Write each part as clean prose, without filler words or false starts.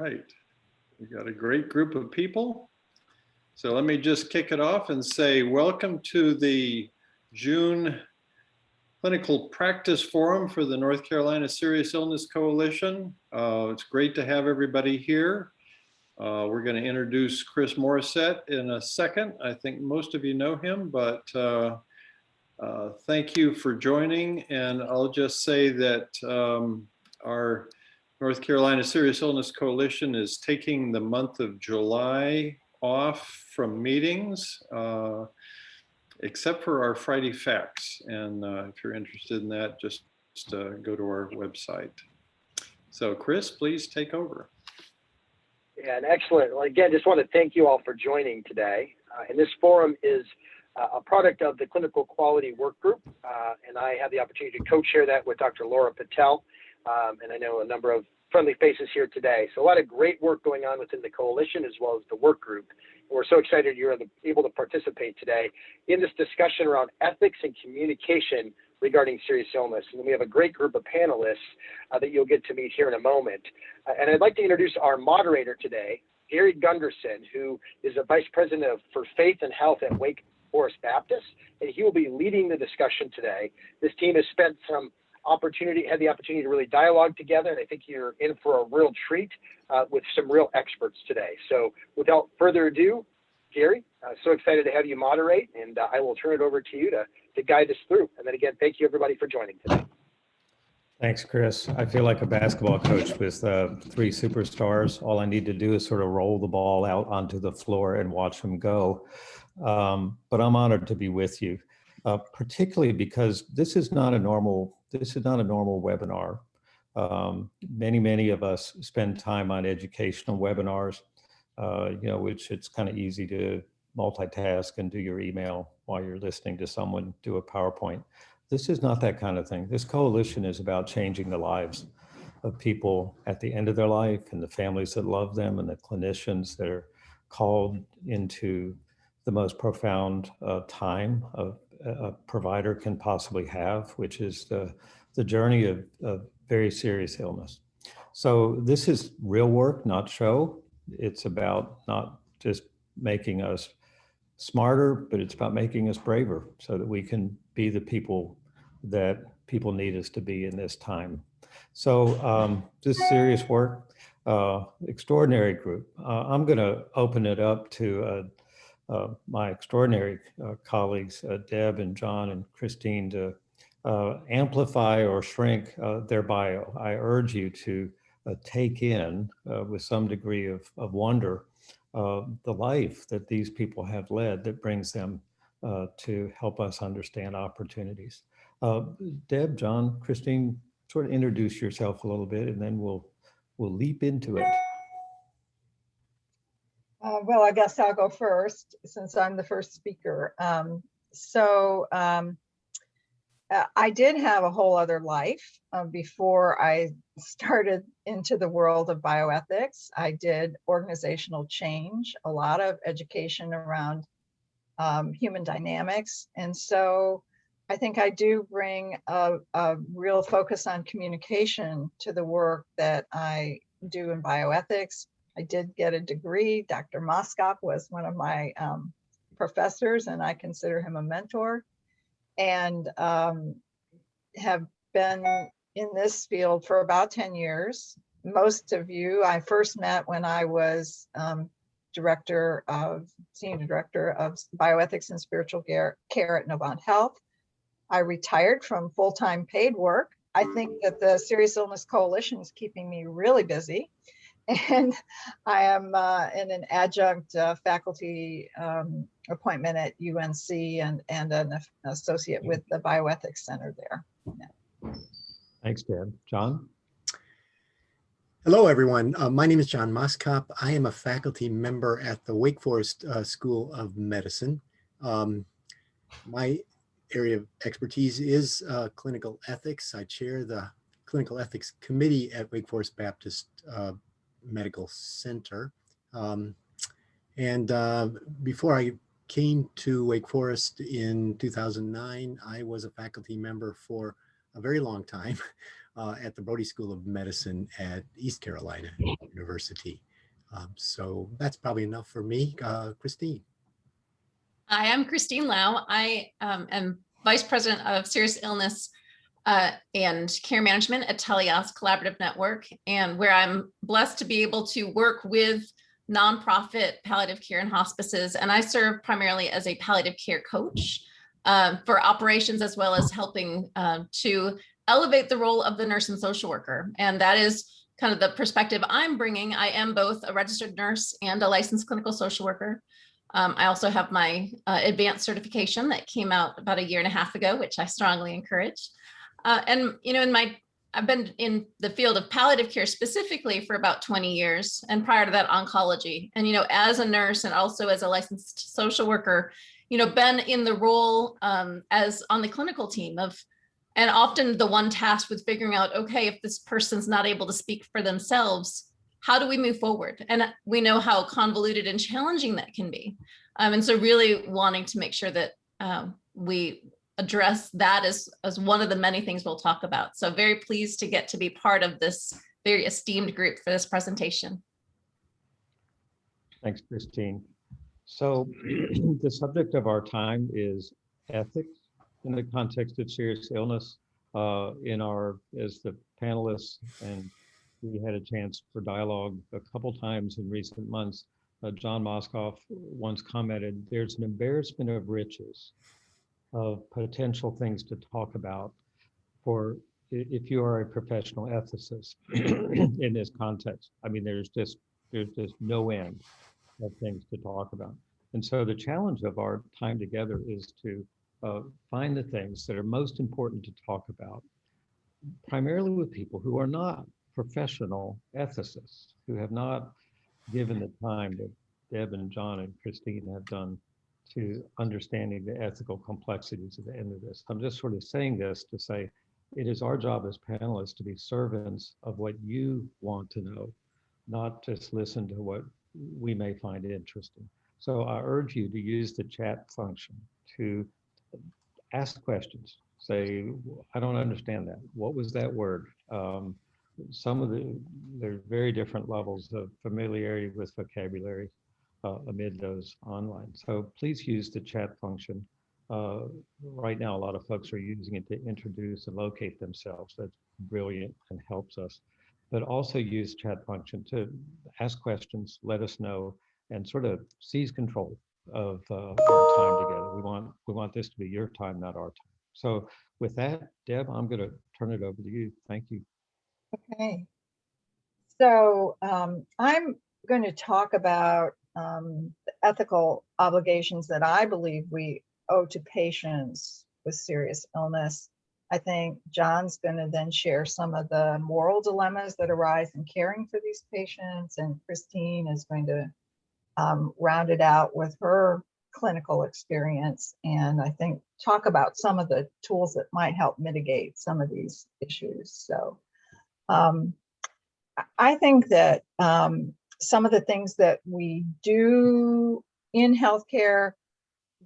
right. We got a great group of people. So let me just kick it off and say welcome to the June Clinical Practice Forum for the North Carolina Serious Illness Coalition. It's great to have everybody here. We're going to introduce Chris Morissette in a second. I think most of you know him, but thank you for joining. And I'll just say that our North Carolina Serious Illness Coalition is taking the month of July off from meetings, except for our Friday Facts. And if you're interested in that, just go to our website. So Chris, please take over. Yeah, and excellent. Well, again, just want to thank you all for joining today. And this forum is a product of the Clinical Quality Work Group, and I have the opportunity to co-chair that with Dr. Laura Patel, and I know a number of friendly faces here today. So a lot of great work going on within the coalition as well as the work group. And we're so excited you're able to participate today in this discussion around ethics and communication regarding serious illness. And we have a great group of panelists that you'll get to meet here in a moment. And I'd like to introduce our moderator today, Gary Gunderson, who is a Vice President for Faith and Health at Wake Forest Baptist, and he will be leading the discussion today. This team has had the opportunity to really dialogue together, and I think you're in for a real treat with some real experts today. So without further ado, Gary, so excited to have you moderate, and I will turn it over to you to guide us through. And then again, thank you everybody for joining today. Thanks, Chris. I feel like a basketball coach with 3 superstars. All I need to do is sort of roll the ball out onto the floor and watch them go. But I'm honored to be with you, particularly because this is not a normal webinar. Many of us spend time on educational webinars, which it's kind of easy to multitask and do your email while you're listening to someone do a PowerPoint. This is not that kind of thing. This coalition is about changing the lives of people at the end of their life and the families that love them and the clinicians that are called into the most profound time a provider can possibly have, which is the journey of very serious illness. So this is real work, not show. It's about not just making us smarter, but it's about making us braver so that we can be the people that people need us to be in this time. So this serious work, extraordinary group. I'm going to open it up to my extraordinary colleagues, Deb and John and Christine, to amplify or shrink their bio. I urge you to take in with some degree of wonder the life that these people have led that brings them to help us understand opportunities. Deb, John, Christine, sort of introduce yourself a little bit and then we'll leap into it. Well, I guess I'll go first since I'm the first speaker. I did have a whole other life before I started into the world of bioethics. I did organizational change, a lot of education around human dynamics. And so I think I do bring a real focus on communication to the work that I do in bioethics. I did get a degree. Dr. Moskop was one of my professors, and I consider him a mentor, and have been in this field for about 10 years. Most of you I first met when I was senior director of bioethics and spiritual care at Novant Health. I retired from full-time paid work. I think that the Serious Illness Coalition is keeping me really busy. And I am in an adjunct faculty appointment at UNC and an associate with the Bioethics Center there. Yeah. Thanks, Deb. John? Hello, everyone. My name is John Moskop. I am a faculty member at the Wake Forest School of Medicine. My area of expertise is clinical ethics. I chair the Clinical Ethics Committee at Wake Forest Baptist Medical Center. Before I came to Wake Forest in 2009, I was a faculty member for a very long time at the Brody School of Medicine at East Carolina University. So that's probably enough for me. Christine. Hi, I'm Christine Lau. I am Vice President of Serious Illness and Care Management at Telios Collaborative Network, and where I'm blessed to be able to work with nonprofit palliative care and hospices. And I serve primarily as a palliative care coach for operations, as well as helping to elevate the role of the nurse and social worker. And that is kind of the perspective I'm bringing. I am both a registered nurse and a licensed clinical social worker. I also have my advanced certification that came out about 1.5 years ago, which I strongly encourage. And, you know, I've been in the field of palliative care specifically for about 20 years. And prior to that, oncology. And, you know, as a nurse and also as a licensed social worker, you know, been in the role as on the clinical team of, and often the one tasked with figuring out, okay, if this person's not able to speak for themselves, how do we move forward? And we know how convoluted and challenging that can be. And so really wanting to make sure that we address that as one of the many things we'll talk about. So very pleased to get to be part of this very esteemed group for this presentation. Thanks, Christine. So the subject of our time is ethics in the context of serious illness. As the panelists, and we had a chance for dialogue a couple times in recent months, John Moskop once commented, there's an embarrassment of riches of potential things to talk about for if you are a professional ethicist in this context. I mean, there's just no end of things to talk about. And so the challenge of our time together is to find the things that are most important to talk about, primarily with people who are not professional ethicists, who have not given the time that Deb and John and Christine have done to understanding the ethical complexities at the end of this. I'm just sort of saying this to say, it is our job as panelists to be servants of what you want to know, not just listen to what we may find interesting. So I urge you to use the chat function to ask questions. Say, I don't understand that. What was that word? There's very different levels of familiarity with vocabulary amid those online. So please use the chat function. Right now, a lot of folks are using it to introduce and locate themselves. That's brilliant and helps us. But also use chat function to ask questions, let us know, and sort of seize control of our time together. We want this to be your time, not our time. So with that, Deb, I'm going to turn it over to you. Thank you. Okay. So I'm going to talk about the ethical obligations that I believe we owe to patients with serious illness. I think John's going to then share some of the moral dilemmas that arise in caring for these patients, and Christine is going to round it out with her clinical experience, and I think talk about some of the tools that might help mitigate some of these issues. So I think that some of the things that we do in healthcare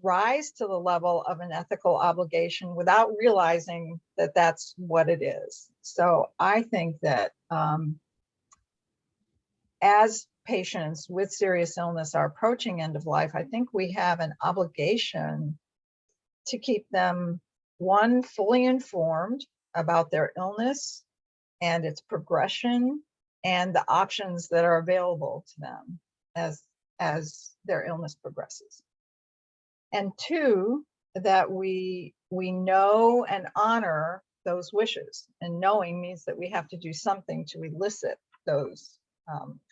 rise to the level of an ethical obligation without realizing that that's what it is. So I think that as patients with serious illness are approaching end of life, I think we have an obligation to keep them, one, fully informed about their illness and its progression and the options that are available to them as their illness progresses. And two, that we know and honor those wishes. And knowing means that we have to do something to elicit those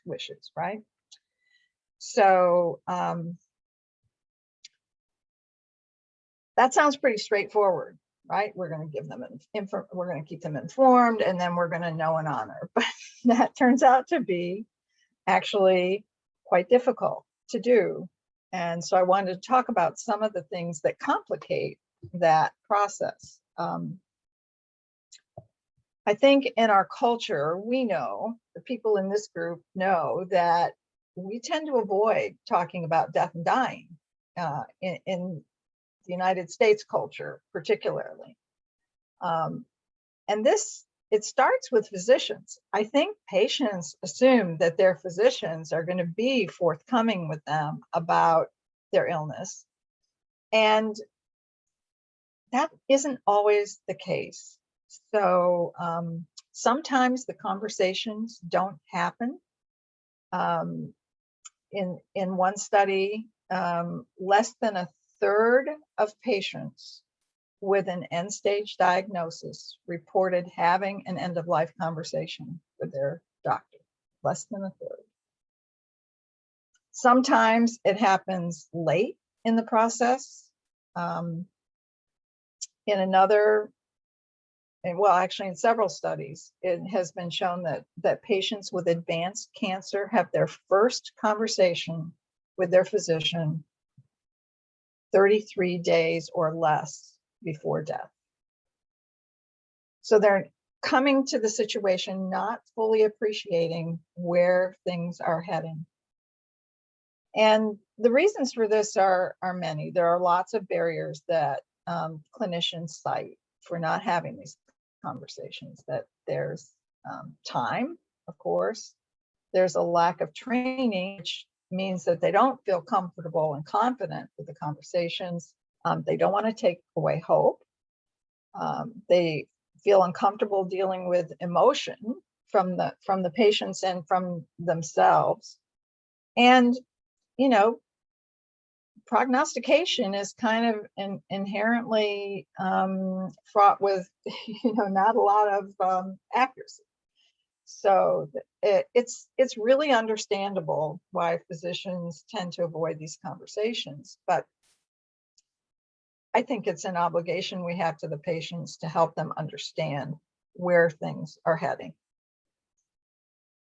wishes, right? So that sounds pretty straightforward, right? We're going to give them we're going to keep them informed, and then we're going to know and honor. But that turns out to be actually quite difficult to do. And so I wanted to talk about some of the things that complicate that process. I think in our culture, we know, the people in this group know, that we tend to avoid talking about death and dying in the United States culture, particularly. And this it starts with physicians. I think patients assume that their physicians are going to be forthcoming with them about their illness. And that isn't always the case. So sometimes the conversations don't happen. In one study, less than a third of patients with an end-stage diagnosis reported having an end-of-life conversation with their doctor, less than a third. Sometimes it happens late in the process. In several studies, it has been shown that patients with advanced cancer have their first conversation with their physician 33 days or less before death. So they're coming to the situation not fully appreciating where things are heading. And the reasons for this are many. There are lots of barriers that clinicians cite for not having these conversations, that there's time, of course. There's a lack of training, which means that they don't feel comfortable and confident with the conversations. They don't want to take away hope. They feel uncomfortable dealing with emotion from the patients and from themselves. And, prognostication is kind of inherently fraught with, not a lot of accuracy. So it's really understandable why physicians tend to avoid these conversations, but I think it's an obligation we have to the patients to help them understand where things are heading.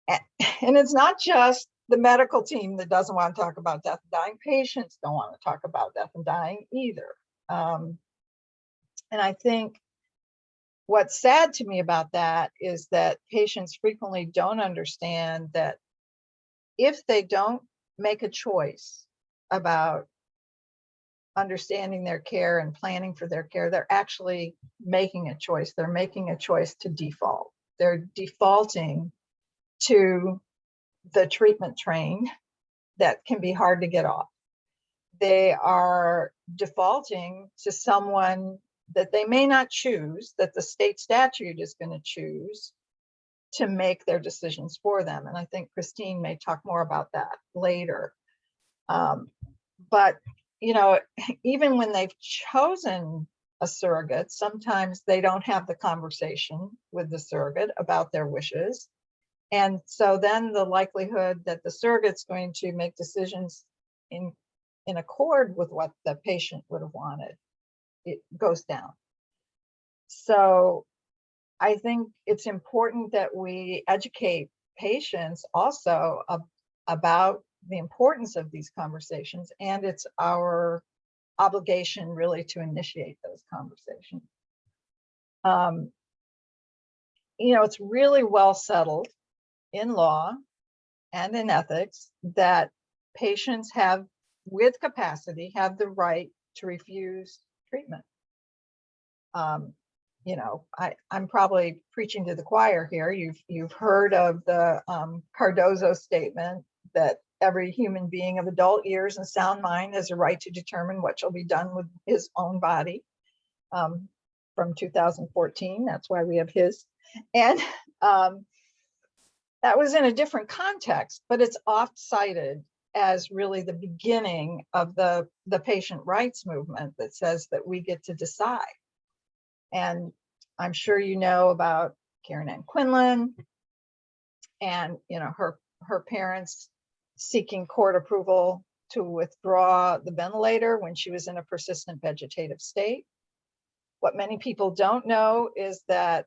And it's not just the medical team that doesn't want to talk about death and dying. Patients don't want to talk about death and dying either. And I think what's sad to me about that is that patients frequently don't understand that if they don't make a choice about understanding their care and planning for their care, they're actually making a choice. They're making a choice to default. They're defaulting to the treatment train that can be hard to get off. They are defaulting to someone that they may not choose, that the state statute is going to choose to make their decisions for them. And I think Christine may talk more about that later. But even when they've chosen a surrogate, sometimes they don't have the conversation with the surrogate about their wishes. And so then the likelihood that the surrogate's going to make decisions in accord with what the patient would have wanted, it goes down. So I think it's important that we educate patients also about the importance of these conversations, and it's our obligation really to initiate those conversations. It's really well settled in law and in ethics that patients have, with capacity, have the right to refuse treatment. I'm probably preaching to the choir here. You've heard of the Cardozo statement that every human being of adult years and sound mind has a right to determine what shall be done with his own body, from 2014. That's why we have his. And that was in a different context, but it's oft cited as really the beginning of the patient rights movement that says that we get to decide. And I'm sure you know about Karen Ann Quinlan and her parents seeking court approval to withdraw the ventilator when she was in a persistent vegetative state. What many people don't know is that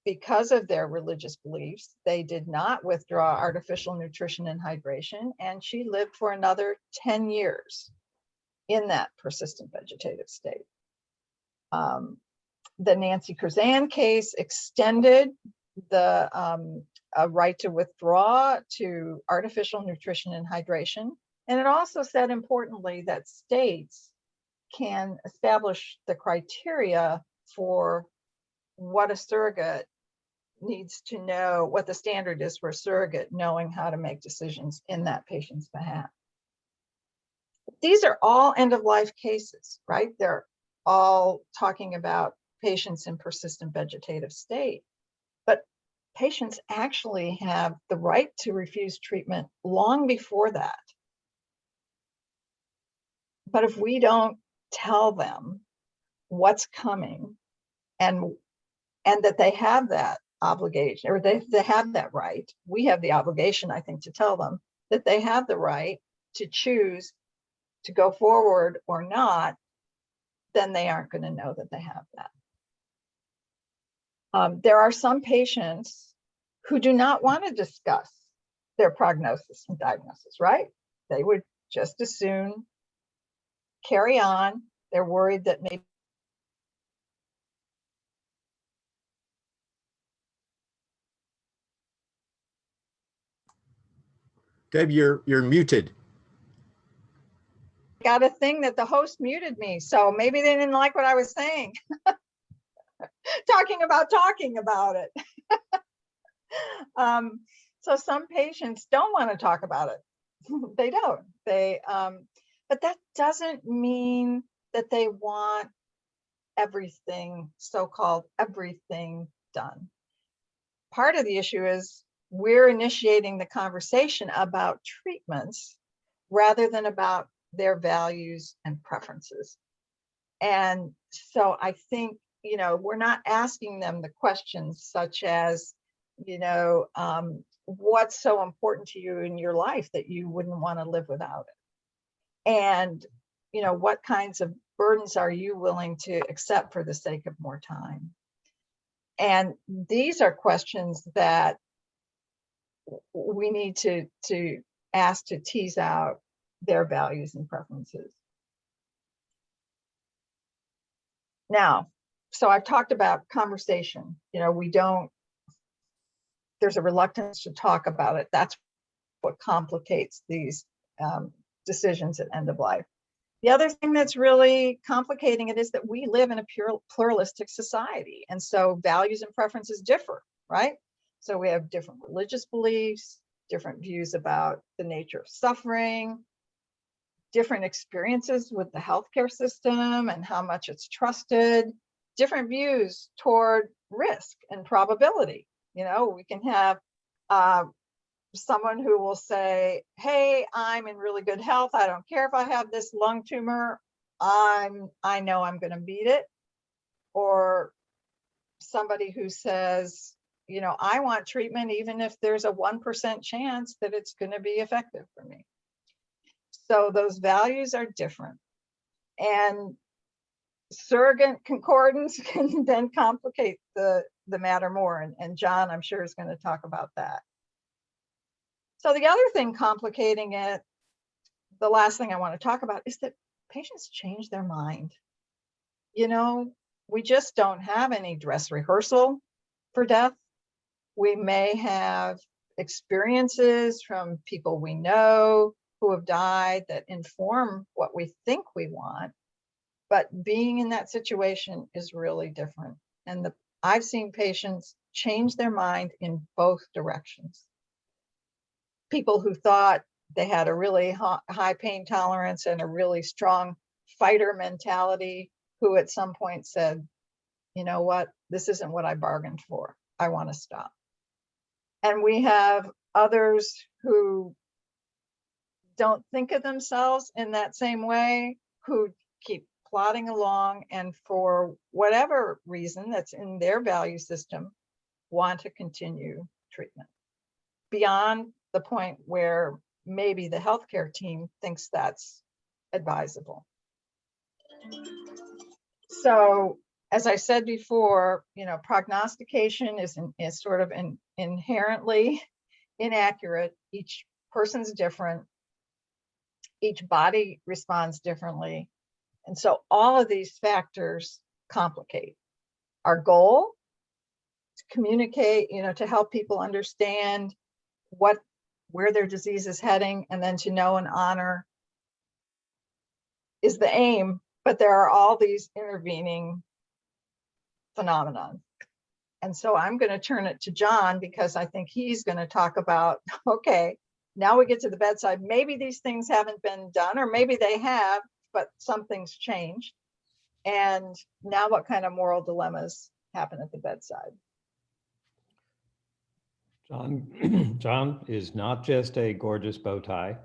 because of their religious beliefs, they did not withdraw artificial nutrition and hydration, and she lived for another 10 years in that persistent vegetative state. The Nancy Curzan case extended the right to withdraw to artificial nutrition and hydration. And it also said, importantly, that states can establish the criteria for what a surrogate needs to know what the standard is for a surrogate, knowing how to make decisions in that patient's behalf. These are all end-of-life cases, right? They're all talking about patients in persistent vegetative state. But patients actually have the right to refuse treatment long before that. But if we don't tell them what's coming and that they have that obligation, or they have that right, we have the obligation, I think, to tell them that they have the right to choose to go forward or not, then they aren't going to know that they have that. There are some patients who do not want to discuss their prognosis and diagnosis, right? They would just as soon carry on. They're worried that maybe Deb, you're muted. got a thing that the host muted me. So maybe they didn't like what I was saying. talking about it. So some patients don't want to talk about it. They don't. But that doesn't mean that they want everything, so-called everything done. Part of the issue is we're initiating the conversation about treatments rather than about their values and preferences. And so I think, we're not asking them the questions such as, what's so important to you in your life that you wouldn't want to live without it? And, what kinds of burdens are you willing to accept for the sake of more time? And these are questions that we need to ask to tease out their values and preferences. Now, so I've talked about conversation. There's a reluctance to talk about it. That's what complicates these decisions at end of life. The other thing that's really complicating it is that we live in a pure pluralistic society. And so values and preferences differ, right? So we have different religious beliefs, different views about the nature of suffering, different experiences with the healthcare system and how much it's trusted, different views toward risk and probability. We can have someone who will say, hey, I'm in really good health. I don't care if I have this lung tumor. I know I'm going to beat it. Or somebody who says, I want treatment even if there's a 1% chance that it's going to be effective for me. So those values are different. And surrogate concordance can then complicate the matter more. And John, I'm sure, is going to talk about that. So the other thing complicating it, the last thing I want to talk about, is that patients change their mind. We just don't have any dress rehearsal for death. We may have experiences from people we know who have died that inform what we think we want. But being in that situation is really different. And I've seen patients change their mind in both directions. People who thought they had a really high pain tolerance and a really strong fighter mentality, who at some point said, you know what, this isn't what I bargained for. I want to stop. And we have others who don't think of themselves in that same way, who keep plodding along and for whatever reason that's in their value system, want to continue treatment beyond the point where maybe the healthcare team thinks that's advisable. So, as I said before, prognostication is sort of inherently inaccurate. Each person's different. Each body responds differently. And so all of these factors complicate. Our goal to communicate, to help people understand where their disease is heading, and then to know and honor is the aim, but there are all these intervening phenomenon. And so I'm going to turn it to John because I think he's going to talk about, okay, now we get to the bedside. Maybe these things haven't been done, or maybe they have, but something's changed. And now what kind of moral dilemmas happen at the bedside? John is not just a gorgeous bow tie.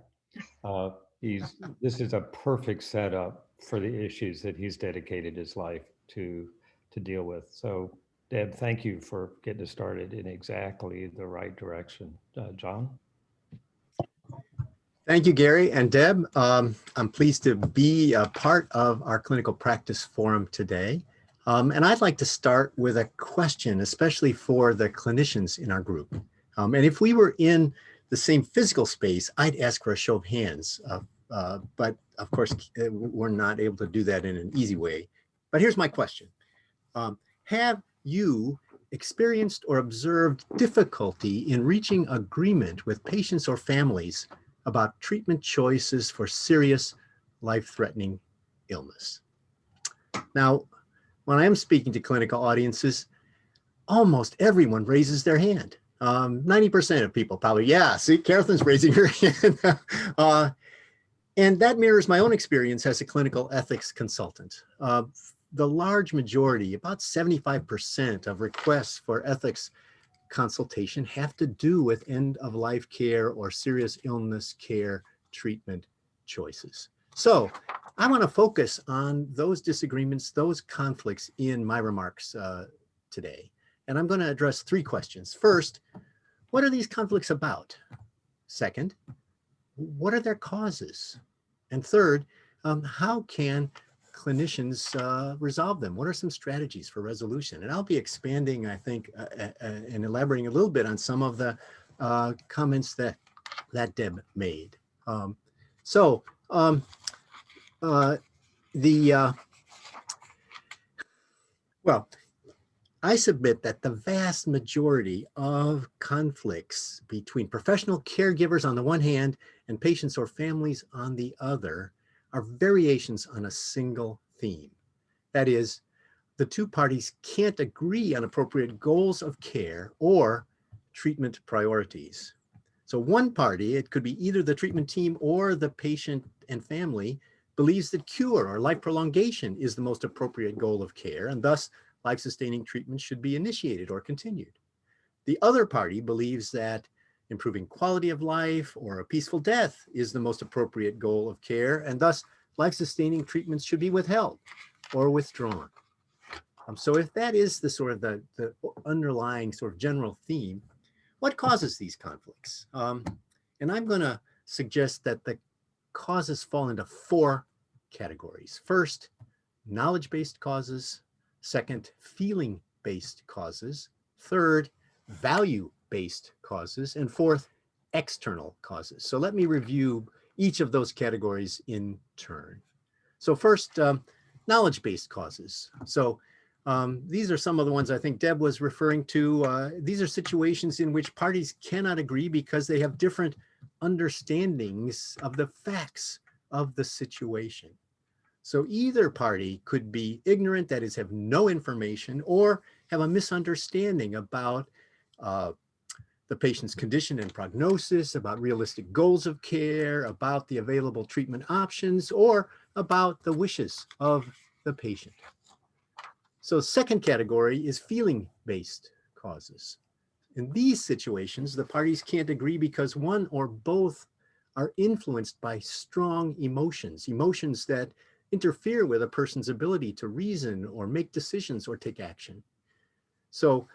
This is a perfect setup for the issues that he's dedicated his life to deal with. So Deb, thank you for getting us started in exactly the right direction. John? Thank you, Gary and Deb. I'm pleased to be a part of our clinical practice forum today. And I'd like to start with a question, especially for the clinicians in our group. And if we were in the same physical space, I'd ask for a show of hands. But of course, we're not able to do that in an easy way. But here's my question. Have you experienced or observed difficulty in reaching agreement with patients or families about treatment choices for serious life-threatening illness? Now, when I am speaking to clinical audiences, almost everyone raises their hand. 90% of people probably, yeah, see, Catherine's raising her hand. And that mirrors my own experience as a clinical ethics consultant. The large majority, about 75% of requests for ethics consultation have to do with end-of-life care or serious illness care treatment choices. So I want to focus on those disagreements, those conflicts in my remarks today. And I'm going to address three questions. First, what are these conflicts about? Second, what are their causes? And third, how can clinicians resolve them? What are some strategies for resolution? And I'll be expanding, I think, and elaborating a little bit on some of the comments that Deb made. Well, I submit that the vast majority of conflicts between professional caregivers on the one hand and patients or families on the other are variations on a single theme. That is, the two parties can't agree on appropriate goals of care or treatment priorities. So one party, it could be either the treatment team or the patient and family, believes that cure or life prolongation is the most appropriate goal of care, and thus life-sustaining treatment should be initiated or continued. The other party believes that improving quality of life or a peaceful death is the most appropriate goal of care, and thus life-sustaining treatments should be withheld or withdrawn. So if that is the sort of the underlying sort of general theme, what causes these conflicts? And I'm going to suggest that the causes fall into four categories. First, knowledge-based causes. Second, feeling-based causes. Third, value-based causes. And fourth, external causes. So let me review each of those categories in turn. So first, knowledge-based causes. So these are some of the ones I think Deb was referring to. These are situations in which parties cannot agree because they have different understandings of the facts of the situation. So either party could be ignorant, that is, have no information, or have a misunderstanding about the patient's condition and prognosis, about realistic goals of care, about the available treatment options, or about the wishes of the patient. So second category is feeling-based causes. In these situations, the parties can't agree because one or both are influenced by strong emotions, emotions that interfere with a person's ability to reason or make decisions or take action. So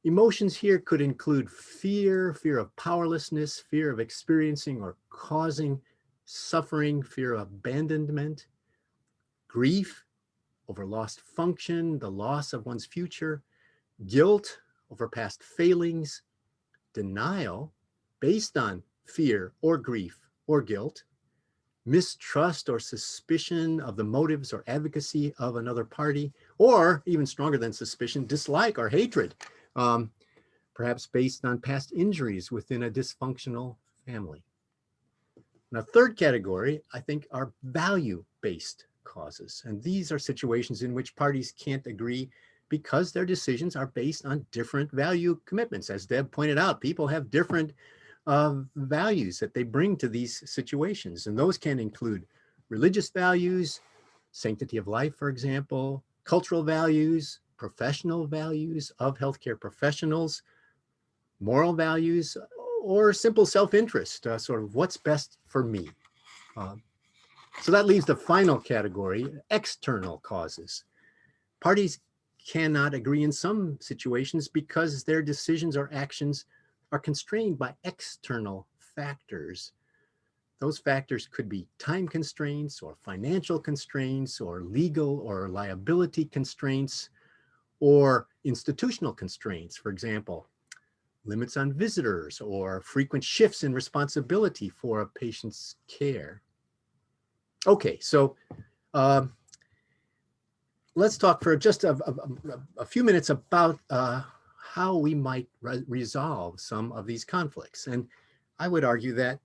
emotions here could include fear, fear of powerlessness, fear of experiencing or causing suffering, fear of abandonment, grief over lost function, the loss of one's future, guilt over past failings, denial based on fear or grief or guilt, mistrust or suspicion of the motives or advocacy of another party, or even stronger than suspicion, dislike or hatred, perhaps based on past injuries within a dysfunctional family. Now, third category, I think, are value-based causes. And these are situations in which parties can't agree because their decisions are based on different value commitments. As Deb pointed out, people have different values that they bring to these situations. And those can include religious values, sanctity of life, for example, cultural values, professional values of healthcare professionals, moral values, or simple self-interest, sort of what's best for me. So that leaves the final category, external causes. Parties cannot agree in some situations because their decisions or actions are constrained by external factors. Those factors could be time constraints or financial constraints or legal or liability constraints or institutional constraints. For example, limits on visitors or frequent shifts in responsibility for a patient's care. Okay, so let's talk for just a few minutes about how we might resolve some of these conflicts. And I would argue that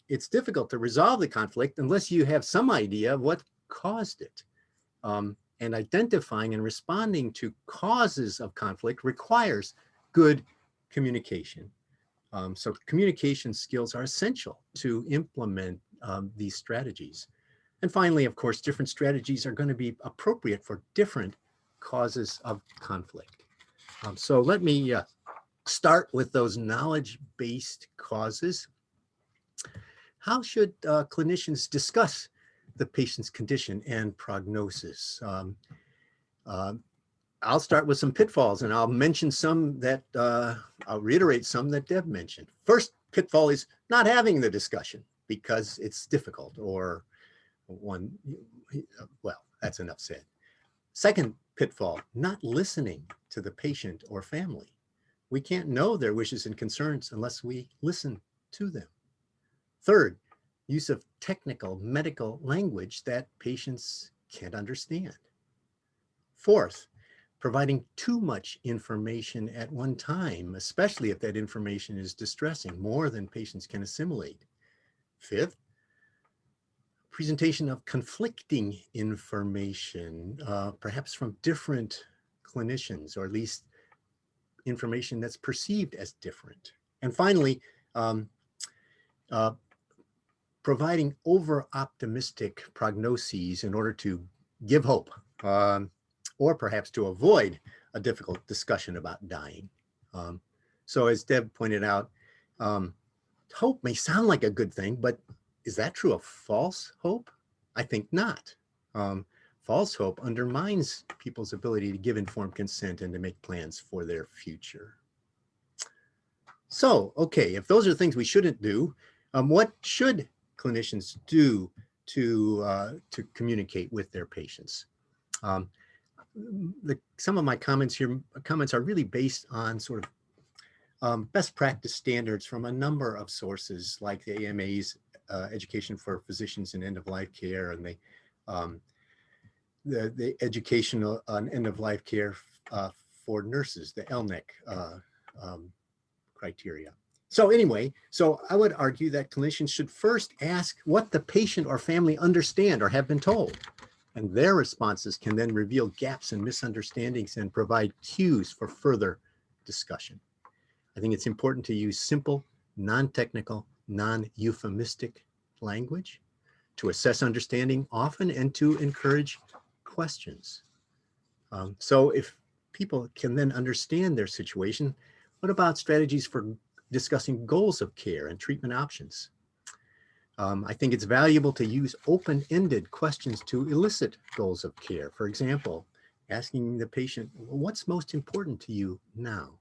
it's difficult to resolve the conflict unless you have some idea of what caused it. And identifying and responding to causes of conflict requires good communication. So communication skills are essential to implement these strategies. And finally, of course, different strategies are going to be appropriate for different causes of conflict. So let me start with those knowledge-based causes. How should clinicians discuss the patient's condition and prognosis? I'll start with some pitfalls, and I'll mention some that, I'll reiterate some that Deb mentioned. First pitfall is not having the discussion because it's difficult, or well, that's enough said. Second pitfall, not listening to the patient or family. We can't know their wishes and concerns unless we listen to them. Third, use of technical medical language that patients can't understand. Fourth, providing too much information at one time, especially if that information is distressing, more than patients can assimilate. Fifth, presentation of conflicting information, perhaps from different clinicians, or at least information that's perceived as different. And finally, providing over-optimistic prognoses in order to give hope, or perhaps to avoid a difficult discussion about dying. So as Deb pointed out, hope may sound like a good thing, but is that true of false hope? I think not. False hope undermines people's ability to give informed consent and to make plans for their future. So, okay, if those are things we shouldn't do, what should clinicians do to communicate with their patients? Some of my comments are really based on sort of best practice standards from a number of sources, like the AMA's Education for Physicians in End-of-Life Care, and the Education on End-of-Life Care for Nurses, the ELNEC criteria. So anyway, so I would argue that clinicians should first ask what the patient or family understand or have been told, and their responses can then reveal gaps and misunderstandings and provide cues for further discussion. I think it's important to use simple, non-technical, non-euphemistic language to assess understanding often and to encourage questions. So if people can then understand their situation, what about strategies for discussing goals of care and treatment options? I think it's valuable to use open-ended questions to elicit goals of care. For example, asking the patient, what's most important to you now?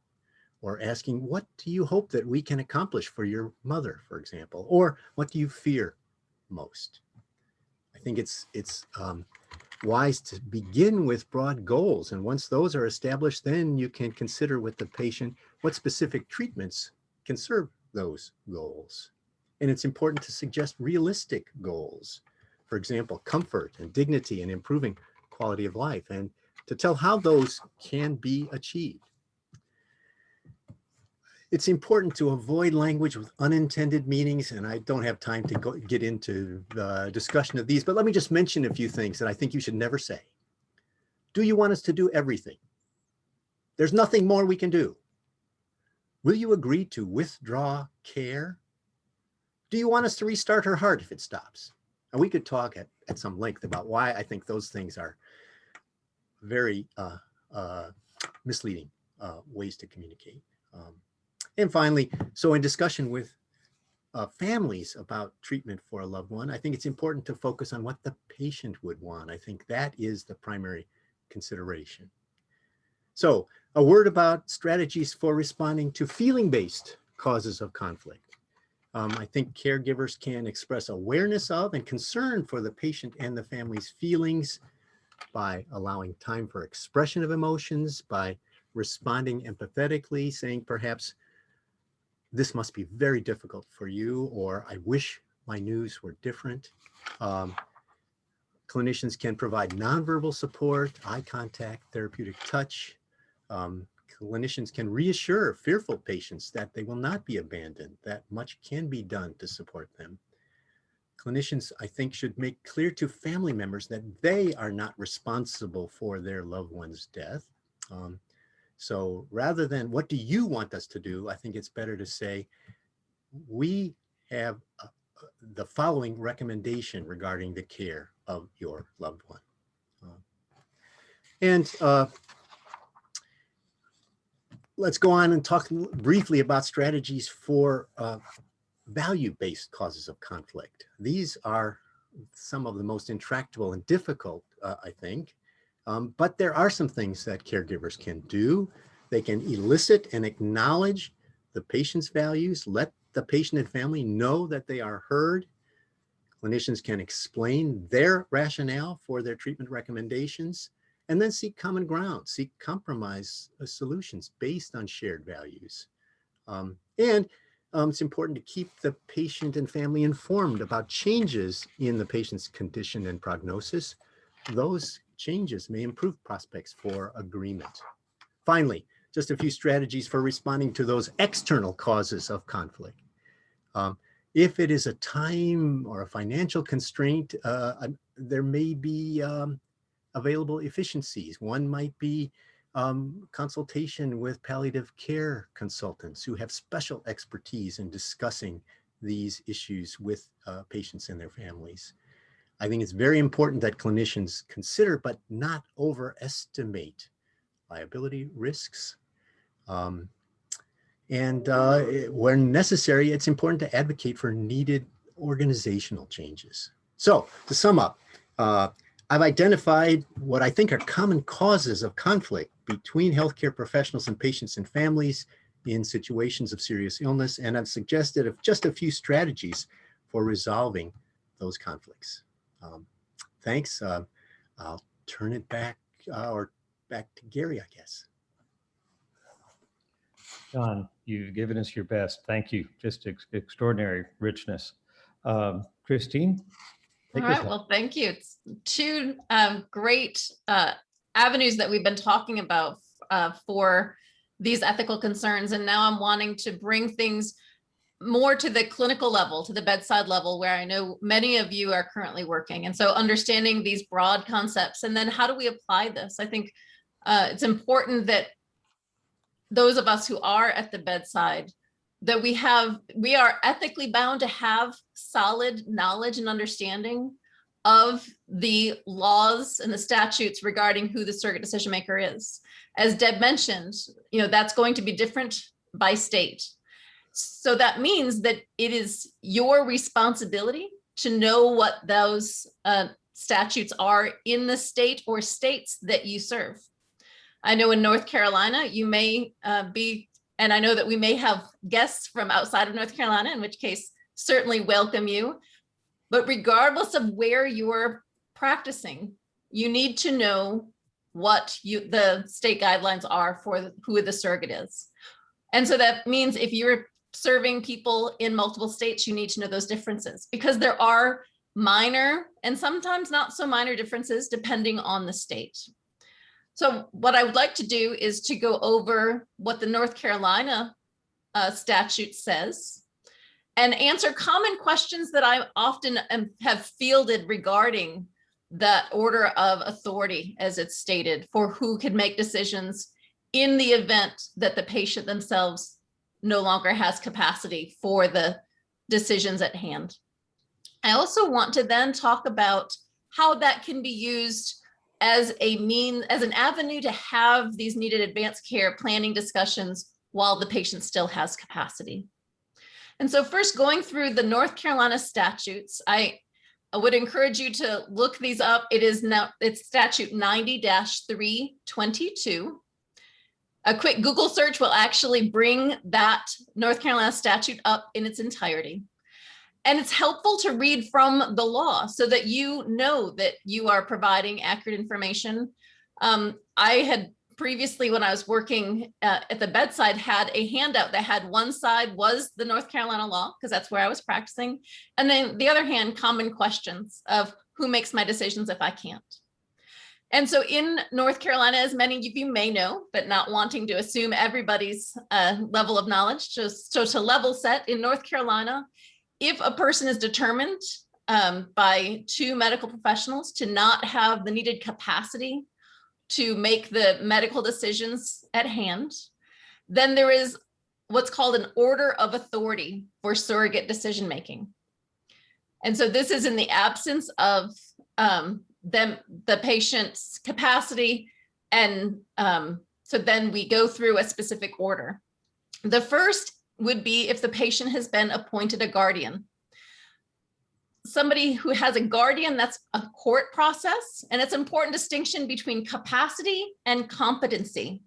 Or asking, what do you hope that we can accomplish for your mother, for example? Or what do you fear most? I think it's wise to begin with broad goals. And once those are established, then you can consider with the patient what specific treatments can serve those goals. And it's important to suggest realistic goals. For example, comfort and dignity and improving quality of life, and to tell how those can be achieved. It's important to avoid language with unintended meanings, and I don't have time to get into the discussion of these, but let me just mention a few things that I think you should never say. Do you want us to do everything? There's nothing more we can do. Will you agree to withdraw care? Do you want us to restart her heart if it stops? And we could talk at some length about why I think those things are very misleading ways to communicate. And finally, so in discussion with families about treatment for a loved one, I think it's important to focus on what the patient would want. I think that is the primary consideration. So a word about strategies for responding to feeling-based causes of conflict. I think caregivers can express awareness of and concern for the patient and the family's feelings by allowing time for expression of emotions, by responding empathetically, saying perhaps, this must be very difficult for you, or I wish my news were different. Clinicians can provide nonverbal support, eye contact, therapeutic touch. Clinicians can reassure fearful patients that they will not be abandoned, that much can be done to support them. Clinicians, I think, should make clear to family members that they are not responsible for their loved one's death. So rather than, what do you want us to do? I think it's better to say, we have the following recommendation regarding the care of your loved one. Let's go on and talk briefly about strategies for value-based causes of conflict. These are some of the most intractable and difficult, I think. But there are some things that caregivers can do. They can elicit and acknowledge the patient's values, let the patient and family know that they are heard. Clinicians can explain their rationale for their treatment recommendations, and then seek common ground, seek compromise solutions based on shared values. It's important to keep the patient and family informed about changes in the patient's condition and prognosis. Those changes may improve prospects for agreement. Finally, just a few strategies for responding to those external causes of conflict. If it is a time or a financial constraint, there may be available efficiencies. One might be consultation with palliative care consultants who have special expertise in discussing these issues with patients and their families. I think it's very important that clinicians consider but not overestimate liability risks. When necessary, it's important to advocate for needed organizational changes. So to sum up, I've identified what I think are common causes of conflict between healthcare professionals and patients and families in situations of serious illness, and I've suggested just a few strategies for resolving those conflicts. Thanks. I'll turn it back to Gary, I guess. John, you've given us your best. Thank you. Just extraordinary richness. Christine? All right, well, thank you. It's two great avenues that we've been talking about for these ethical concerns. And now I'm wanting to bring things more to the clinical level, to the bedside level, where I know many of you are currently working. And so understanding these broad concepts, and then how do we apply this? I think it's important that those of us who are at the bedside, that we are ethically bound to have solid knowledge and understanding of the laws and the statutes regarding who the surrogate decision maker is. As Deb mentioned, that's going to be different by state. So that means that it is your responsibility to know what those statutes are in the state or states that you serve. I know in North Carolina, you may be, and I know that we may have guests from outside of North Carolina, in which case certainly welcome you. But regardless of where you're practicing, you need to know what the state guidelines are for who the surrogate is. And so that means if you're serving people in multiple states, you need to know those differences, because there are minor and sometimes not so minor differences depending on the state. So what I would like to do is to go over what the North Carolina statute says and answer common questions that I often have fielded regarding that order of authority, as it's stated, for who can make decisions in the event that the patient themselves no longer has capacity for the decisions at hand. I also want to then talk about how that can be used as an avenue to have these needed advanced care planning discussions while the patient still has capacity. And so first, going through the North Carolina statutes, I would encourage you to look these up. It's statute 90-322. A quick Google search will actually bring that North Carolina statute up in its entirety. And it's helpful to read from the law so that you know that you are providing accurate information. I had previously, when I was working at the bedside, had a handout that had one side was the North Carolina law, because that's where I was practicing. And then the other hand, common questions of who makes my decisions if I can't. And so in North Carolina, as many of you may know, but not wanting to assume everybody's level of knowledge, so to level set, in North Carolina, if a person is determined by two medical professionals to not have the needed capacity to make the medical decisions at hand, then there is what's called an order of authority for surrogate decision making. And so this is in the absence of the patient's capacity. And so then we go through a specific order. The first would be if the patient has been appointed a guardian. Somebody who has a guardian, that's a court process, and it's an important distinction between capacity and competency.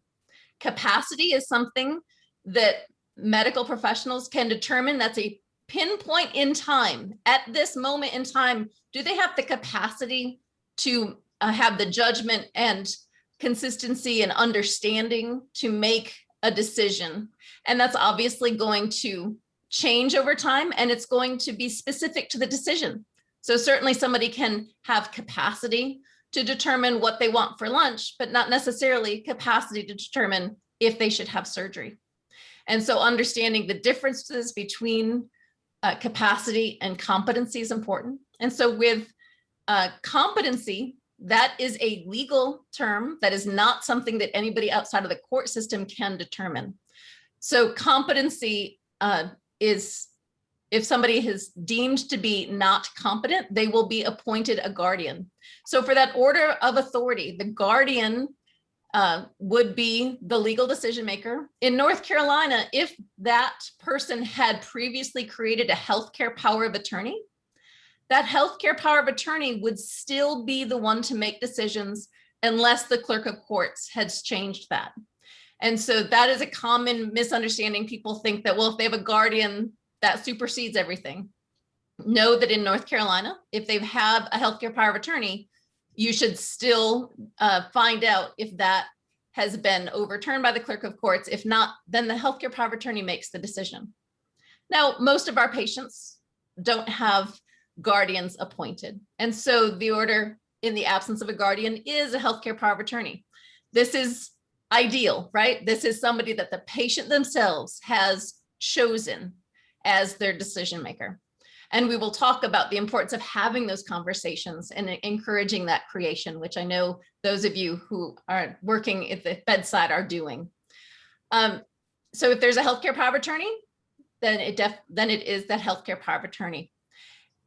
Capacity is something that medical professionals can determine. That's a pinpoint in time. At this moment in time, do they have the capacity to have the judgment and consistency and understanding to make a decision? And that's obviously going to change over time, and it's going to be specific to the decision. So certainly somebody can have capacity to determine what they want for lunch, but not necessarily capacity to determine if they should have surgery. And so understanding the differences between capacity and competency is important. And so with competency, that is a legal term that is not something that anybody outside of the court system can determine. So competency is if somebody is deemed to be not competent, they will be appointed a guardian. So for that order of authority, the guardian would be the legal decision maker. In North Carolina, if that person had previously created a healthcare power of attorney, that healthcare power of attorney would still be the one to make decisions unless the clerk of courts has changed that. And so that is a common misunderstanding. People think that, well, if they have a guardian, that supersedes everything. Know that in North Carolina, if they have a healthcare power of attorney, you should still find out if that has been overturned by the clerk of courts. If not, then the healthcare power of attorney makes the decision. Now, most of our patients don't have guardians appointed. And so the order in the absence of a guardian is a healthcare power of attorney. This is ideal, right? This is somebody that the patient themselves has chosen as their decision maker. And we will talk about the importance of having those conversations and encouraging that creation, which I know those of you who are working at the bedside are doing. So if there's a healthcare power of attorney, then it is that healthcare power of attorney.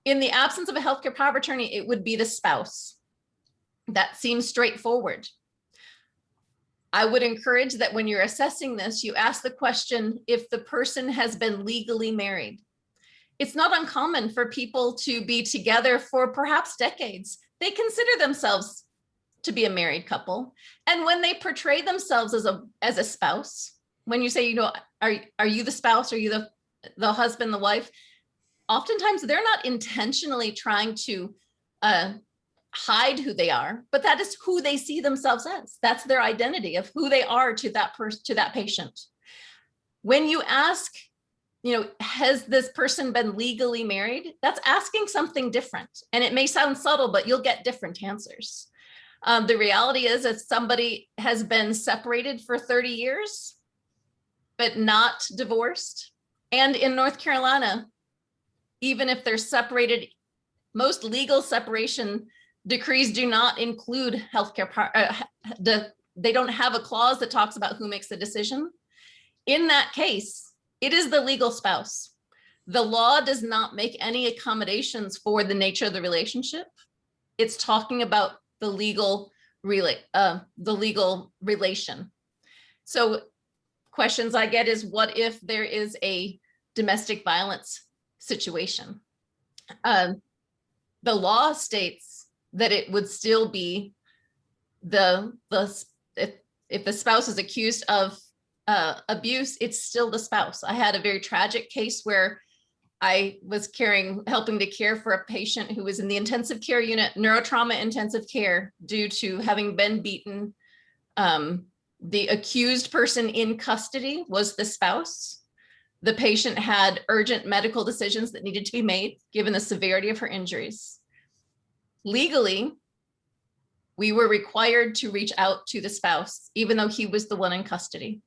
In the absence of a healthcare power of attorney, it would be the spouse. That seems straightforward. I would encourage that when you're assessing this, you ask the question if the person has been legally married. It's not uncommon for people to be together for perhaps decades. They consider themselves to be a married couple. And when they portray themselves as a spouse, when you say, you know, are you the spouse? Are you the husband, the wife? Oftentimes they're not intentionally trying to hide who they are, but that is who they see themselves as. That's their identity of who they are to that person, to that patient. When you ask, you know, has this person been legally married? That's asking something different. And it may sound subtle, but you'll get different answers. The reality is if somebody has been separated for 30 years, but not divorced, and in North Carolina, even if they're separated, most legal separation decrees do not include healthcare, the they don't have a clause that talks about who makes the decision. In that case, it is the legal spouse. The law does not make any accommodations for the nature of the relationship. It's talking about the legal relation. So questions I get is, what if there is a domestic violence situation? The law states that it would still be if the spouse is accused of abuse, it's still the spouse. I had a very tragic case where I was helping to care for a patient who was in the intensive care unit, neurotrauma intensive care, due to having been beaten. The accused person in custody was the spouse. The patient had urgent medical decisions that needed to be made given the severity of her injuries. Legally, we were required to reach out to the spouse, even though he was the one in custody.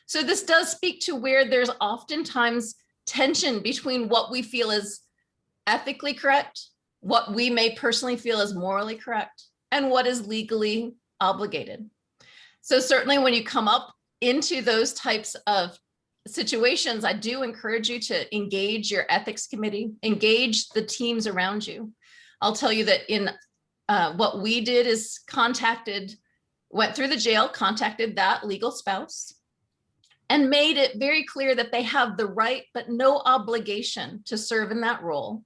So this does speak to where there's oftentimes tension between what we feel is ethically correct, what we may personally feel is morally correct, and what is legally obligated. So certainly when you come up into those types of situations, I do encourage you to engage your ethics committee, engage the teams around you. I'll tell you that in what we did is went through the jail, contacted that legal spouse, and made it very clear that they have the right but no obligation to serve in that role.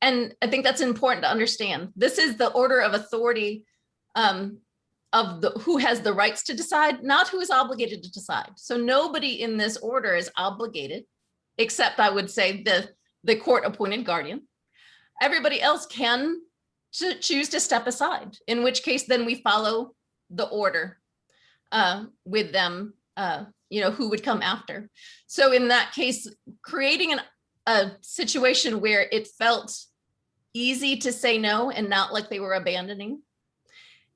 And I think that's important to understand. This is the order of authority of who has the rights to decide, not who is obligated to decide. So nobody in this order is obligated, except I would say the court-appointed guardian. Everybody else can choose to step aside, in which case then we follow the order with them, who would come after. So in that case, creating a situation where it felt easy to say no and not like they were abandoning.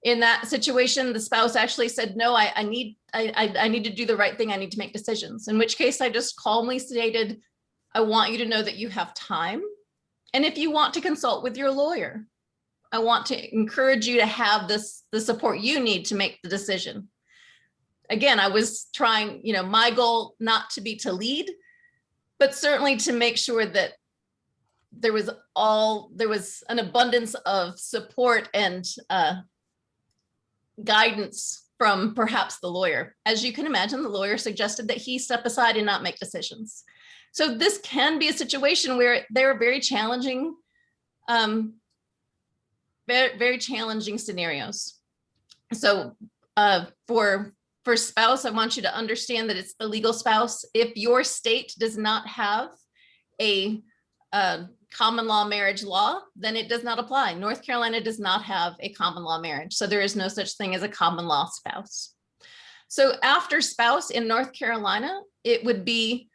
In that situation, the spouse actually said, no, I need to do the right thing. I need to make decisions. In which case I just calmly stated, I want you to know that you have time. And if you want to consult with your lawyer, I want to encourage you to have the support you need to make the decision. Again, I was trying, my goal not to be to lead, but certainly to make sure that there was an abundance of support and guidance from perhaps the lawyer. As you can imagine, the lawyer suggested that he step aside and not make decisions. So this can be a situation where there are very challenging scenarios. So for spouse, I want you to understand that it's the legal spouse. If your state does not have a common law marriage law, then it does not apply. North Carolina does not have a common law marriage. So there is no such thing as a common law spouse. So after spouse in North Carolina, it would be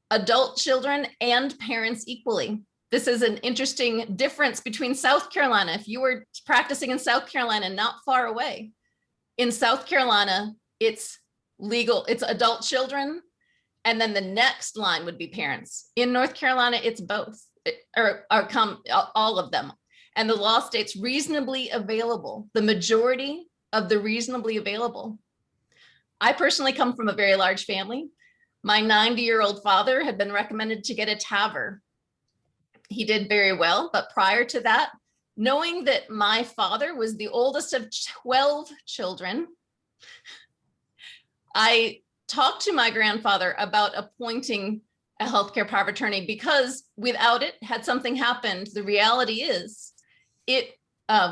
adult children and parents equally. This is an interesting difference between South Carolina. If you were practicing in South Carolina, not far away, in South Carolina, it's legal, it's adult children, and then the next line would be parents. In North Carolina, it's both, all of them. And the law states reasonably available, the majority of the reasonably available. I personally come from a very large family. My 90-year-old father had been recommended to get a TAVR. He did very well, but prior to that, knowing that my father was the oldest of 12 children, I talked to my grandfather about appointing a healthcare power of attorney, because without it, had something happened, the reality is it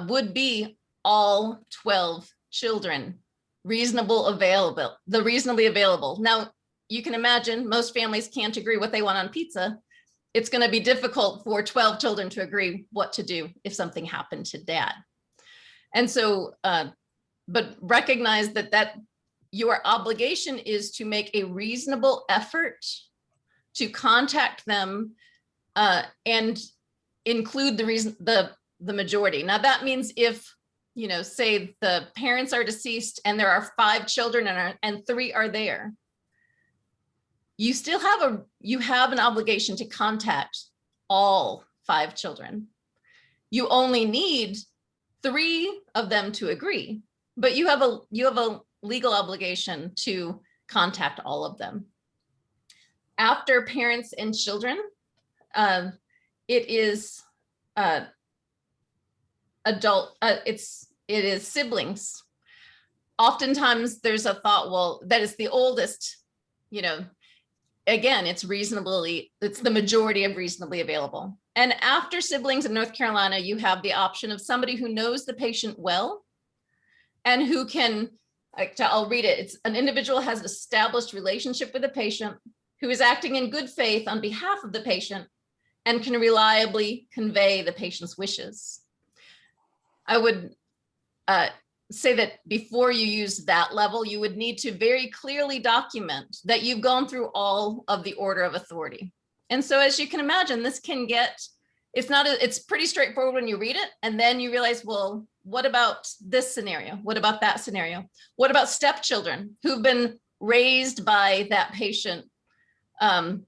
would be all 12 children, reasonably available. Now, you can imagine most families can't agree what they want on pizza. It's going to be difficult for 12 children to agree what to do if something happened to dad. And so, but recognize that your obligation is to make a reasonable effort to contact them and include the majority. Now that means if, say the parents are deceased and there are 5 children and 3 are there, you still have an obligation to contact all 5 children. You only need 3 of them to agree. but you have a legal obligation to contact all of them. After parents and children, it is it is siblings. Oftentimes there's a thought, well, that is the oldest, again, it's the majority of reasonably available. And after siblings in North Carolina, you have the option of somebody who knows the patient well and who can, I'll read it. It's an individual has established relationship with the patient who is acting in good faith on behalf of the patient and can reliably convey the patient's wishes. I would say that before you use that level, you would need to very clearly document that you've gone through all of the order of authority. And so as you can imagine, this can get, it's pretty straightforward when you read it. And then you realize, well, what about this scenario? What about that scenario? What about stepchildren who've been raised by that patient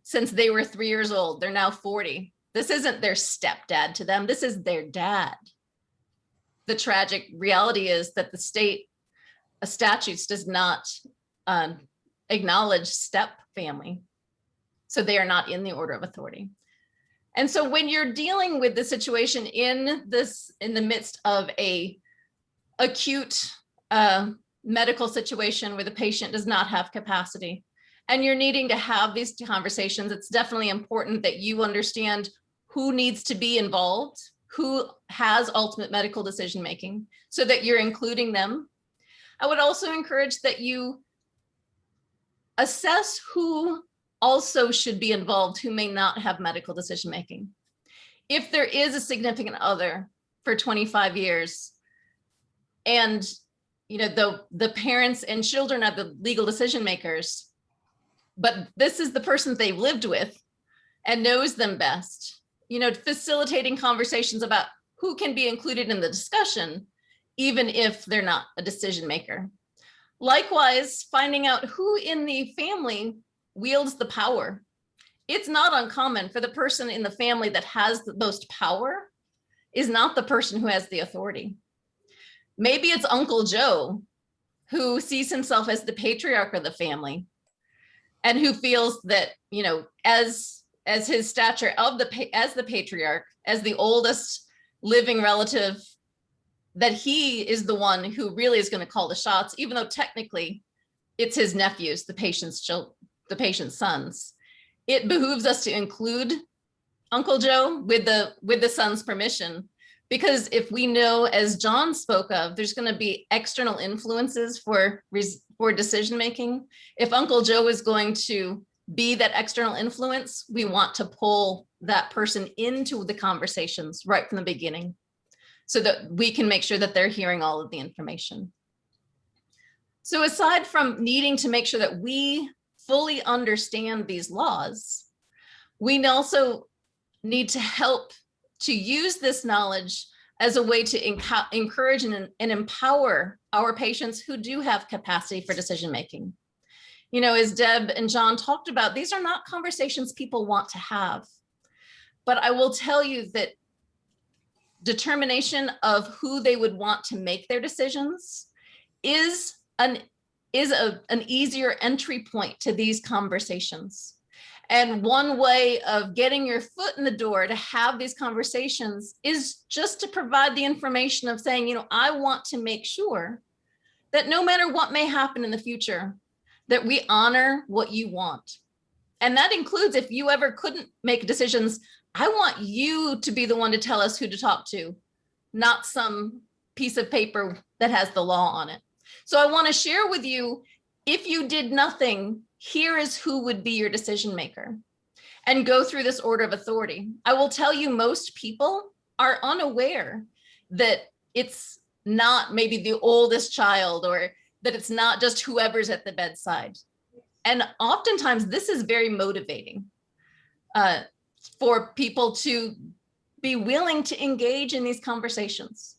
since they were 3 years old? They're now 40. This isn't their stepdad to them. This is their dad. The tragic reality is that the state statutes does not acknowledge step family. So they are not in the order of authority. And so when you're dealing with the situation in the midst of a acute medical situation where the patient does not have capacity, and you're needing to have these conversations, it's definitely important that you understand who needs to be involved, who has ultimate medical decision-making, so that you're including them. I would also encourage that you assess who also should be involved who may not have medical decision-making. If there is a significant other for 25 years and the parents and children are the legal decision makers, but this is the person they've lived with and knows them best, facilitating conversations about who can be included in the discussion, even if they're not a decision maker. Likewise, finding out who in the family wields the power. It's not uncommon for the person in the family that has the most power is not the person who has the authority. Maybe it's Uncle Joe, who sees himself as the patriarch of the family and who feels that, as his stature as the patriarch, as the oldest living relative, that he is the one who really is going to call the shots, even though technically it's his nephews, the patient's sons. It behooves us to include Uncle Joe with the son's permission, because if we know, as John spoke of, there's going to be external influences for decision making. If Uncle Joe is going to be that external influence, we want to pull that person into the conversations right from the beginning, so that we can make sure that they're hearing all of the information. So aside from needing to make sure that we fully understand these laws, we also need to help to use this knowledge as a way to encourage and empower our patients who do have capacity for decision making. As Deb and John talked about, these are not conversations people want to have. But I will tell you that determination of who they would want to make their decisions is an easier entry point to these conversations. And one way of getting your foot in the door to have these conversations is just to provide the information of saying, I want to make sure that no matter what may happen in the future, that we honor what you want. And that includes if you ever couldn't make decisions, I want you to be the one to tell us who to talk to, not some piece of paper that has the law on it. So I want to share with you, if you did nothing, here is who would be your decision maker, and go through this order of authority. I will tell you, most people are unaware that it's not maybe the oldest child, or that it's not just whoever's at the bedside. And oftentimes this is very motivating for people to be willing to engage in these conversations.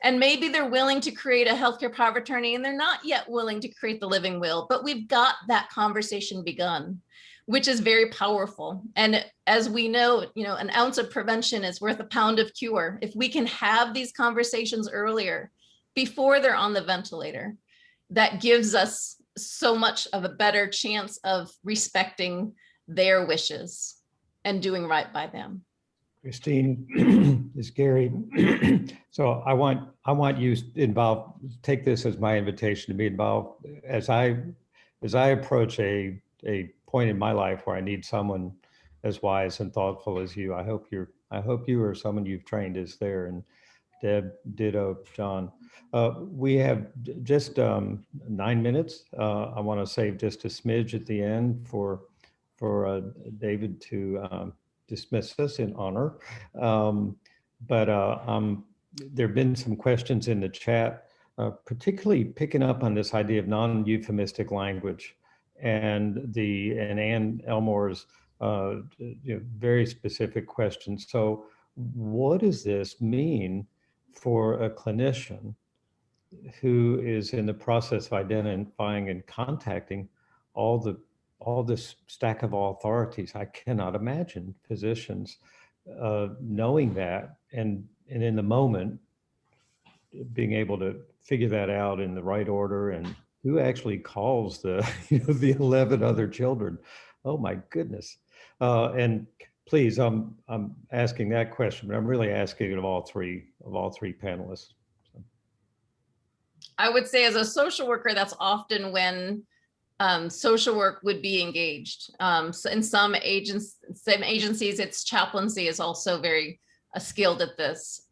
And maybe they're willing to create a healthcare power of attorney and they're not yet willing to create the living will, but we've got that conversation begun, which is very powerful. And as we know, an ounce of prevention is worth a pound of cure. If we can have these conversations earlier, before they're on the ventilator, that gives us so much of a better chance of respecting their wishes and doing right by them. Christine, is Gary. So I want you involved, take this as my invitation to be involved as I approach a point in my life where I need someone as wise and thoughtful as you. I hope you or someone you've trained is there. And Deb, ditto, John. We have just 9 minutes. I want to save just a smidge at the end for David to dismiss us in honor. But there have been some questions in the chat, particularly picking up on this idea of non-euphemistic language and Ann Elmore's very specific questions. So what does this mean for a clinician who is in the process of identifying and contacting all this stack of authorities? I cannot imagine physicians knowing that and in the moment being able to figure that out in the right order, and who actually calls the the 11 other children. Oh my goodness. And please, I'm asking that question, but I'm really asking it of all three panelists. I would say as a social worker, that's often when social work would be engaged. So in some agencies, it's chaplaincy is also very skilled at this.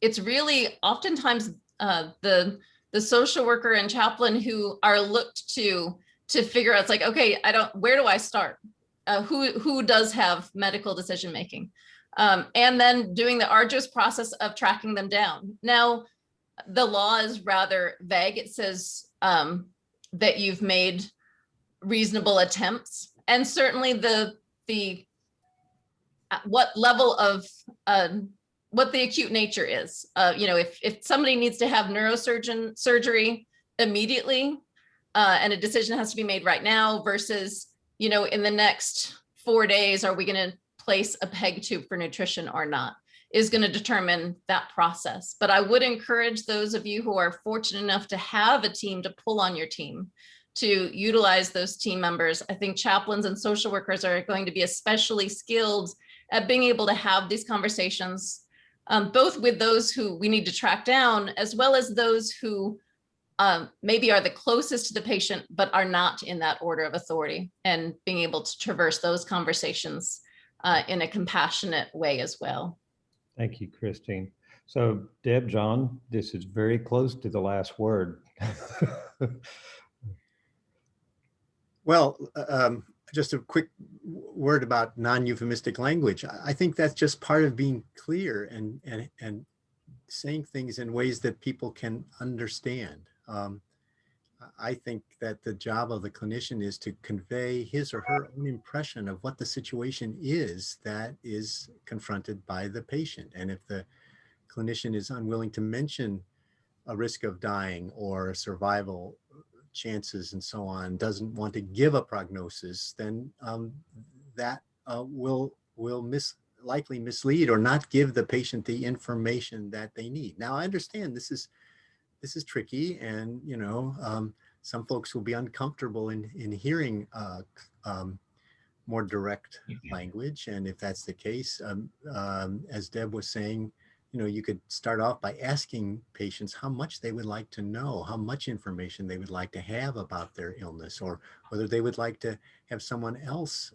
It's really oftentimes the social worker and chaplain who are looked to figure out, it's like, okay, where do I start? Who does have medical decision making? And then doing the arduous process of tracking them down. Now, the law is rather vague. It says that you've made reasonable attempts, and certainly what level of what the acute nature is. If somebody needs to have neurosurgeon surgery immediately, and a decision has to be made right now versus, in the next 4 days, are we going to place a PEG tube for nutrition or not, is going to determine that process. But I would encourage those of you who are fortunate enough to have a team to pull on your team to utilize those team members. I think chaplains and social workers are going to be especially skilled at being able to have these conversations, both with those who we need to track down, as well as those who maybe are the closest to the patient, but are not in that order of authority, and being able to traverse those conversations in a compassionate way as well. Thank you, Christine. So Deb, John, this is very close to the last word. Well, just a quick word about non-euphemistic language. I think that's just part of being clear and saying things in ways that people can understand. I think that the job of the clinician is to convey his or her own impression of what the situation is that is confronted by the patient. And if the clinician is unwilling to mention a risk of dying or survival chances and so on, doesn't want to give a prognosis, then that will likely mislead or not give the patient the information that they need. Now, I understand this is tricky, and some folks will be uncomfortable in hearing more direct language. And if that's the case, as Deb was saying, you could start off by asking patients how much they would like to know, how much information they would like to have about their illness, or whether they would like to have someone else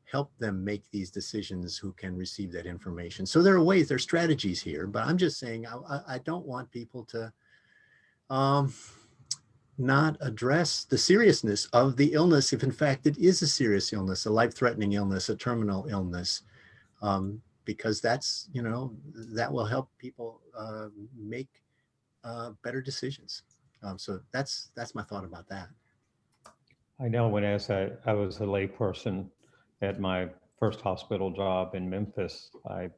help them make these decisions who can receive that information. So there are strategies here, but I'm just saying I don't want people to not address the seriousness of the illness if in fact it is a serious illness, a life-threatening illness, a terminal illness. Because that's, that will help people make better decisions. So that's my thought about that. I know when I was a layperson at my first hospital job in Memphis, I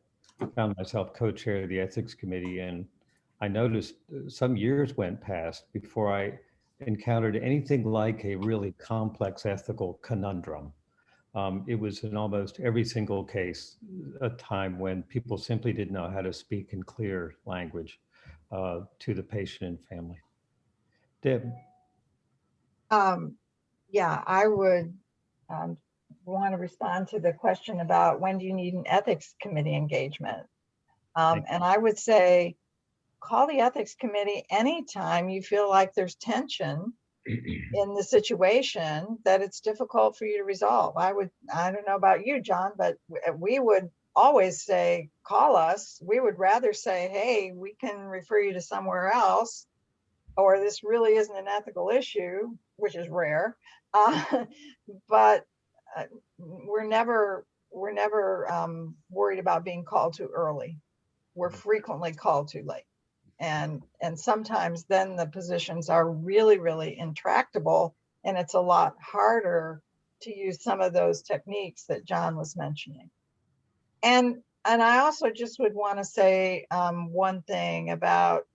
found myself co-chair of the ethics committee, and I noticed some years went past before I encountered anything like a really complex ethical conundrum. It was in almost every single case a time when people simply didn't know how to speak in clear language. to the patient and family. Deb? Yeah, I would want to respond to the question about when do you need an ethics committee engagement? And I would say, call the ethics committee anytime you feel like there's tension in the situation that it's difficult for you to resolve. I don't know about you, John, but we would always say, call us. We would rather say, hey, we can refer you to somewhere else, or this really isn't an ethical issue, which is rare. But we're never worried about being called too early. We're frequently called too late. And sometimes then the positions are really, really intractable, and it's a lot harder to use some of those techniques that John was mentioning. And I also just would want to say one thing about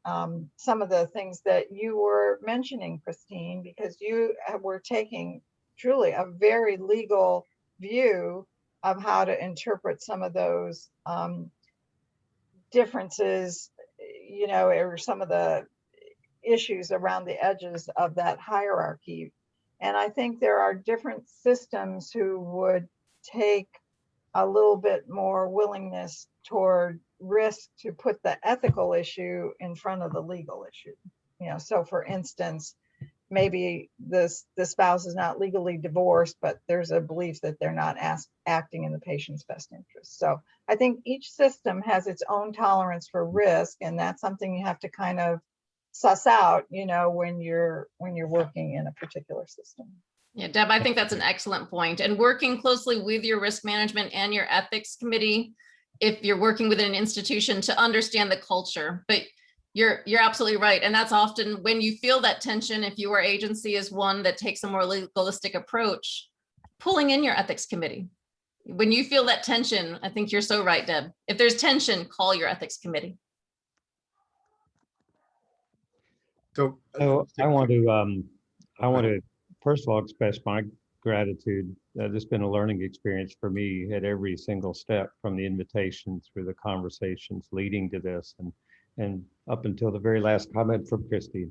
some of the things that you were mentioning, Christine, because you were taking truly a very legal view of how to interpret some of those differences, you know, or some of the issues around the edges of that hierarchy. And I think there are different systems who would take a little bit more willingness toward risk to put the ethical issue in front of the legal issue. You know, so for instance, maybe the spouse is not legally divorced, but there's a belief that they're not acting in the patient's best interest. So I think each system has its own tolerance for risk, and that's something you have to kind of suss out, you know, when you're working in a particular system. Yeah, Deb, I think that's an excellent point. And working closely with your risk management and your ethics committee, if you're working within an institution, to understand the culture. But you're absolutely right. And that's often when you feel that tension, if your agency is one that takes a more legalistic approach, pulling in your ethics committee. When you feel that tension, I think you're so right, Deb. If there's tension, call your ethics committee. So I want to first of all express my gratitude. This has been a learning experience for me at every single step, from the invitation through the conversations leading to this, and up until the very last comment from Christine.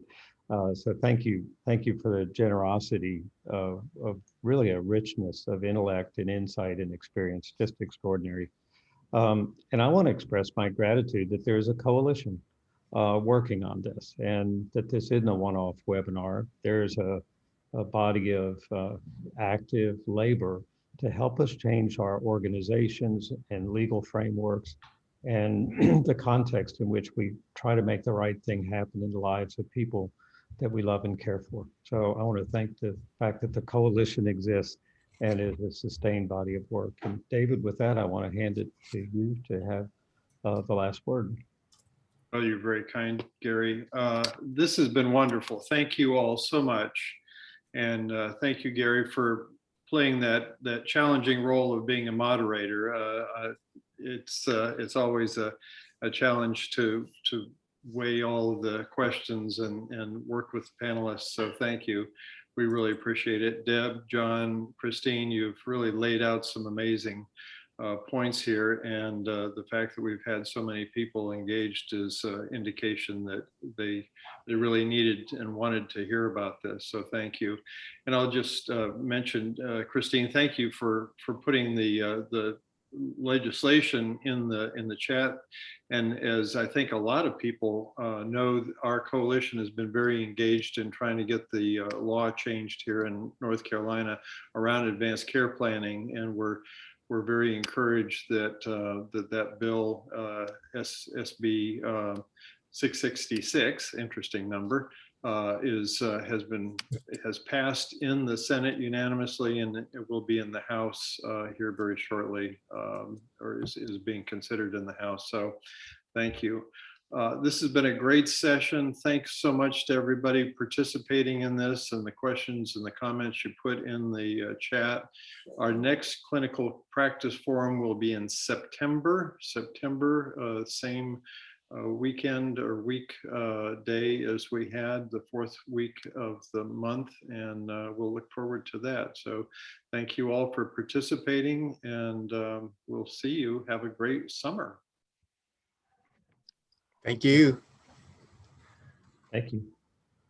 So thank you for the generosity of really a richness of intellect and insight and experience, just extraordinary. And I want to express my gratitude that there's a coalition working on this, and that this isn't a one-off webinar. There's a body of active labor to help us change our organizations and legal frameworks and the context in which we try to make the right thing happen in the lives of people that we love and care for. So I want to thank the fact that the coalition exists and is a sustained body of work. And David, with that, I want to hand it to you to have the last word. Oh, you're very kind, Gary. This has been wonderful. Thank you all so much. And thank you, Gary, for playing that challenging role of being a moderator. It's always a challenge to weigh all of the questions and work with the panelists. So thank you. We really appreciate it. Deb, John, Christine, you've really laid out some amazing points here, and the fact that we've had so many people engaged is indication that they really needed and wanted to hear about this. So thank you. And I'll just mention, Christine, thank you for putting the legislation in the chat. And as I think a lot of people know, our coalition has been very engaged in trying to get the law changed here in North Carolina around advanced care planning, and we're very encouraged that that bill, SB 666, interesting number, has passed in the Senate unanimously, and it will be in the House here very shortly, or is being considered in the House. So thank you. This has been a great session. Thanks so much to everybody participating in this, and the questions and the comments you put in the chat. Our next clinical practice forum will be in September, same weekend or week day as we had the fourth week of the month, and we'll look forward to that. So thank you all for participating, and we'll see you. Have a great summer. thank you. Thank you.